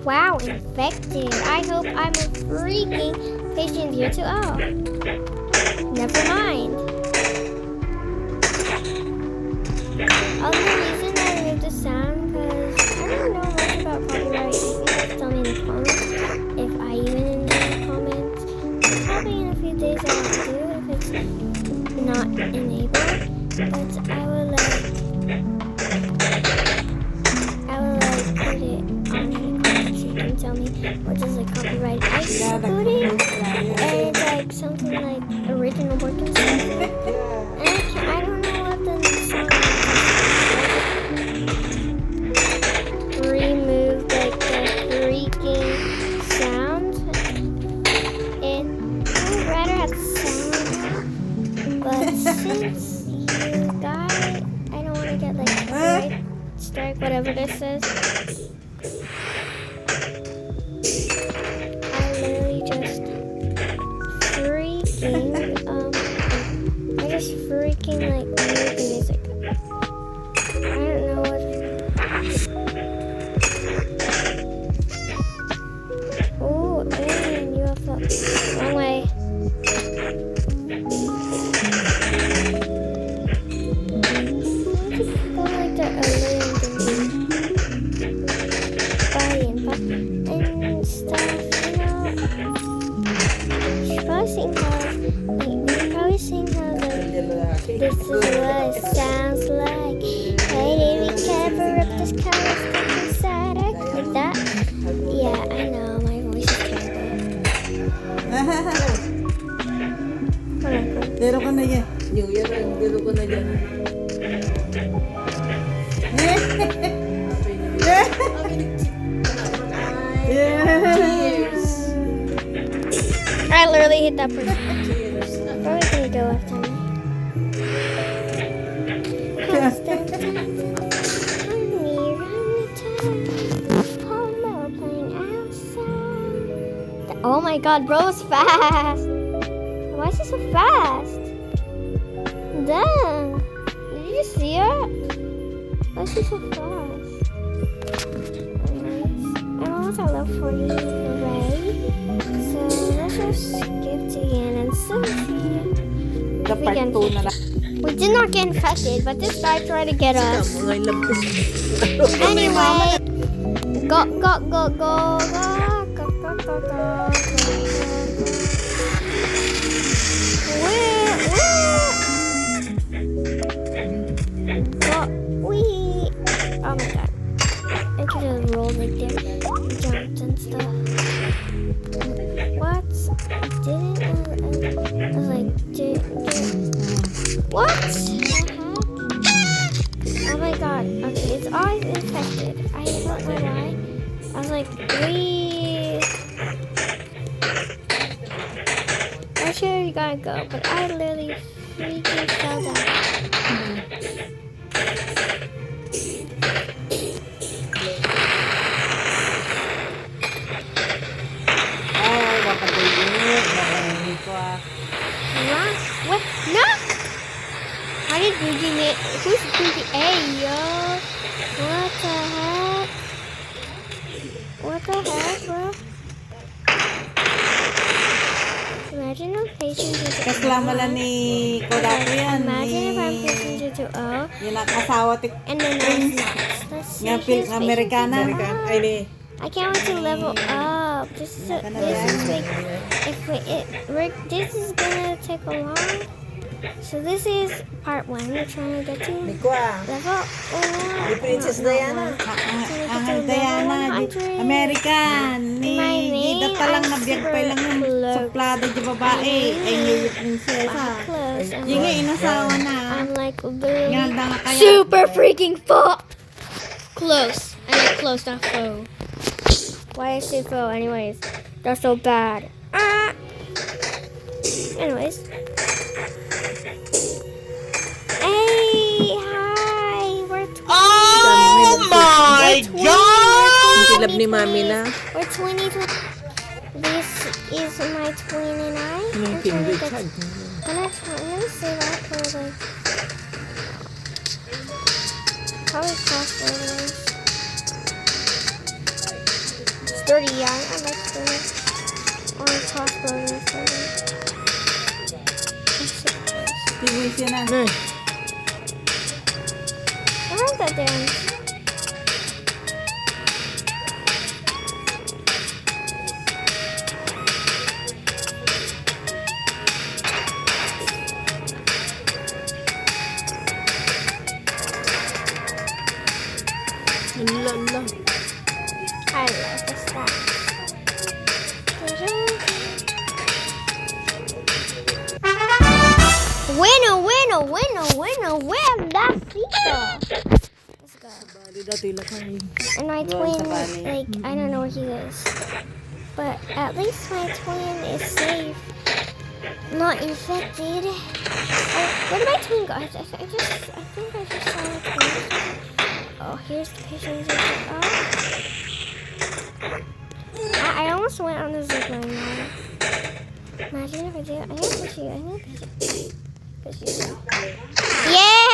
Wow, infected. I hope I'm a freaking patient here too. Oh, never mind. The reason I removed the sound because I don't know much about copyright. You can just tell me in the comments if I even in the comments. Probably in a few days I will do if it's not enabled. But I will put it on the comments so you can tell me what is a copyright excluding, and it's like something like original work and stuff. And I don't know what the song is. Remove like the freaking sound. And I would rather have sound, but since you got it, I don't want to get like copyright strike, whatever this is. I literally just freaking like made the music. I don't know what. Oh, alien UFO. Wrong way. Go like the alien body and stuff, you know. You're probably seeing how this is what it sounds like. Hey, did we cover up this color stuff inside? Like that? Yeah, I know, my voice is terrible. Dero ka na yan. New Year, dero ka na yan. I literally hit that person. Probably gonna go after me. Oh my god, bro is fast. Why is he so fast? Dang. Did you just see it? Why is he so fast? Anyways, I don't know what I love for you, Ray. So let's just skip to the end and see. We did not get infected, but this guy tried to get us. Anyway, go. Oh my god. I could have rolled right there, jumped and stuff. What? Didn't I was like, what? Oh my god. Okay, it's always infected. I don't know why. I was like, I'm sure you gotta go, but I literally freaking fell down. What? No! How did Boogie hit? Who's Boogie? Hey, yo! What the heck? What the heck, bro? Imagine if patients are Kaslama lang ni Kodako yan. Imagine if I'm patient to O. Yan ang asawa ti And then let's see. Here's Amerikana. Ay, di. I can't wait to level up. This is gonna take a long. So this is part 1. We're trying to get to level 1. Ni Princess Diana. Diana, American. Ni Gida pa lang nabiyag pa lang yung suplada di babae. Ay ni Princesa. Yung inasawa na. I'm like literally super freaking close. I mean close, not faux. Why is it faux? Anyways, that's so bad. Anyways. Hey, hi. We're 20. Oh my God! Kilab ni Mami na. We're 20. This is my twin and I. Let me say that probably. Probably crosswords. sturdy. Yeah, I like sturdy. Or crossbows and sturdy. That's so close. Tigil siya na. I like that dance. Lala. I love the stars. Bueno, verdadito. Let's go. Bali dati lakay. And my Go on, twin, Sabali. like, I don't know where he is. But at least my twin is safe. Not infected. Oh, where did my twin go? I think I just saw my twin. Oh, here's the picture. I almost went on the zip line now. Imagine if I do. I'm gonna push you. Push you. Yeah!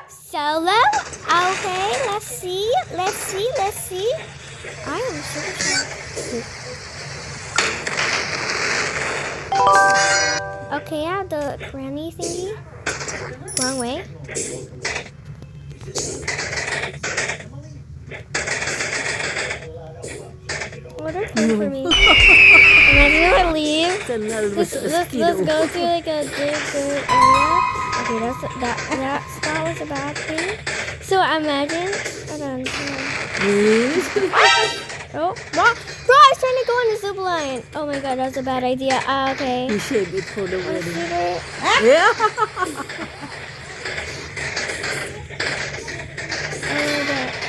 Solo? Okay, let's see. I am super shocked. Okay, yeah, the Grammy thingy. Wrong way. What are you for me? Imagine if I leave. Let's go to like a good area. Okay, that spot was a bad thing. So imagine. Hold on. Oh, bro, I was trying to go on the zip line. Oh my god, that's a bad idea. Okay. You shaved it for the wedding. Yeah.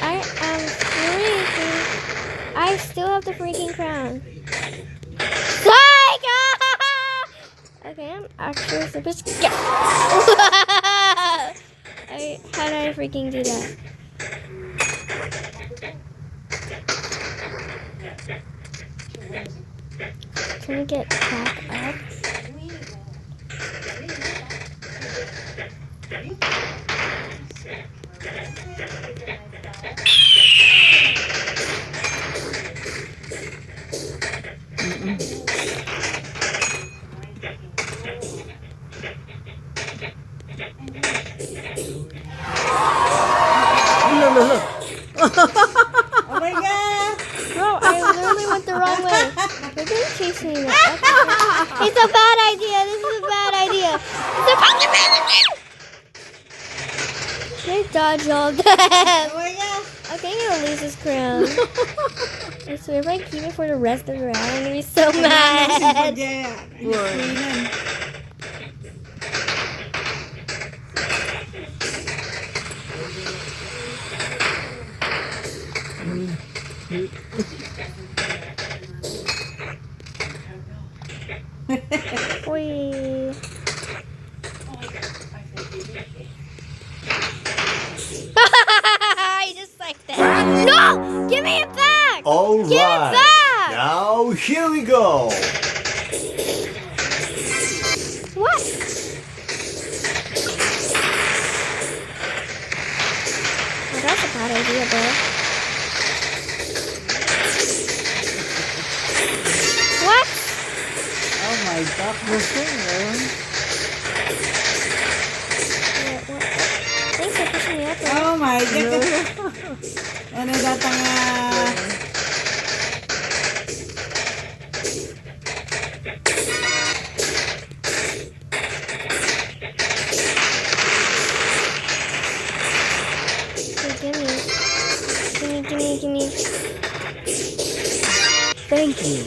I am freaking. I still have the freaking crown. Psych! Okay, I'm actually super scared. How did I freaking do that? Can we get back up? Oh my god! Bro, I literally went the wrong way. They're gonna chase me now. It's a bad idea. This is a bad idea. It's a bad idea. They dodged all Oh that. my god! Okay, I'm gonna lose this crown. I swear if I keep it for the rest of the round, I'm gonna be so mad. Wee. I just like that. No! Give me it back! All Give it right. back! Now here we go. What? Oh, that's a bad idea, bro. What? Oh my god, Thanks for pushing me up. Bro. oh my god. Ano datang Okay, gimme. Thank you.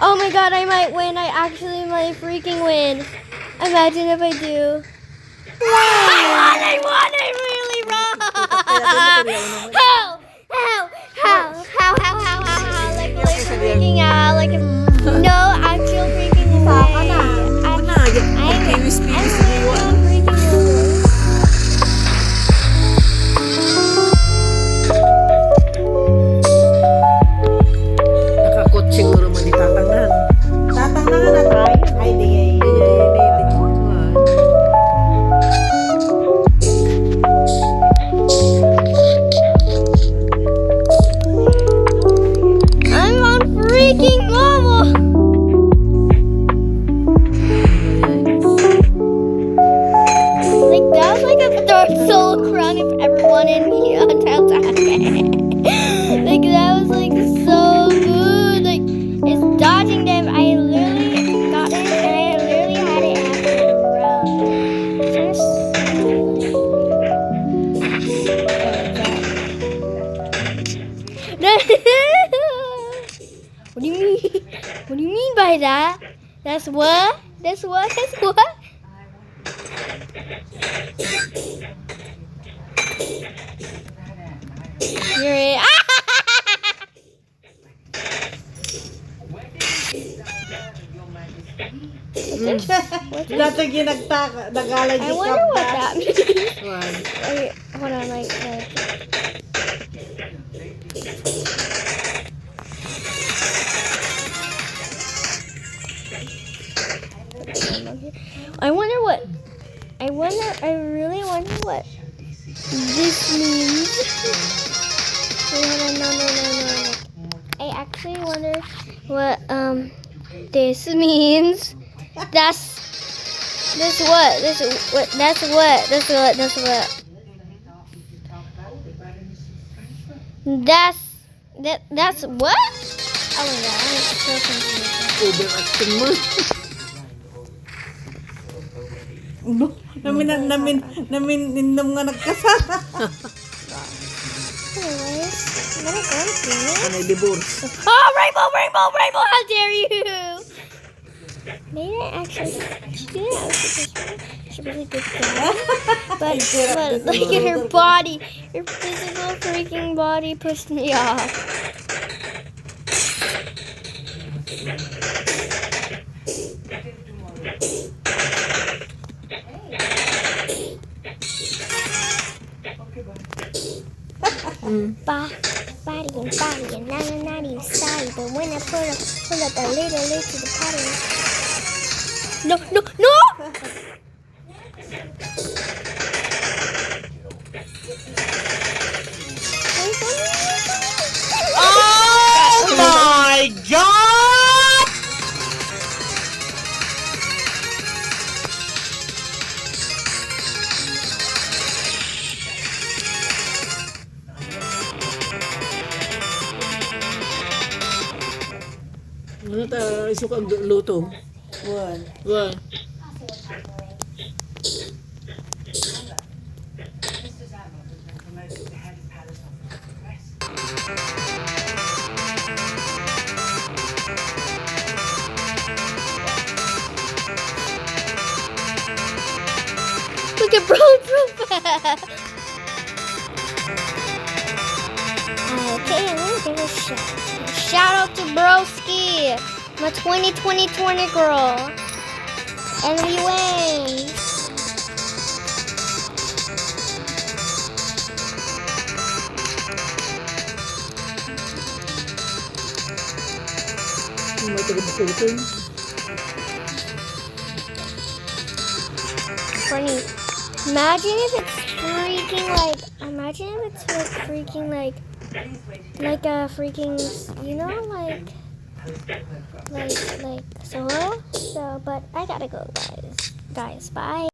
Oh my god, I might win. I actually might freaking win. Imagine if I do. I won! I really won! How? Like freaking out. Like, no actual freaking way. I'm freaking over. What do you mean? What do you mean by that? That's what? That's what? That's what? You're it. Dati nagala I wonder what that means. One. Wait, hold on, like. I really wonder what this means. Wait, hold on, no. I actually wonder what this means. That's what. That's what. That's what? Oh my god, I'm so confused. Overacting mo. No, namin nga nagkasama. Anyways, I'm gonna go to it. Ano, divorce. Oh, rainbow! How dare you! Maybe I actually, she's a really good girl. But look at her body. Her physical freaking body pushed me off. Body, not even sorry. But when I pull up a little to the party. No! Oh my God! Ano ta isok ang luto? One. Look at bro. Okay, I'm gonna give a shout out to Broski, my 2020 girl, and we win. May taga-bukutin. Funny. Imagine if it's freaking like a freaking, you know, like so, but I gotta go, guys, bye.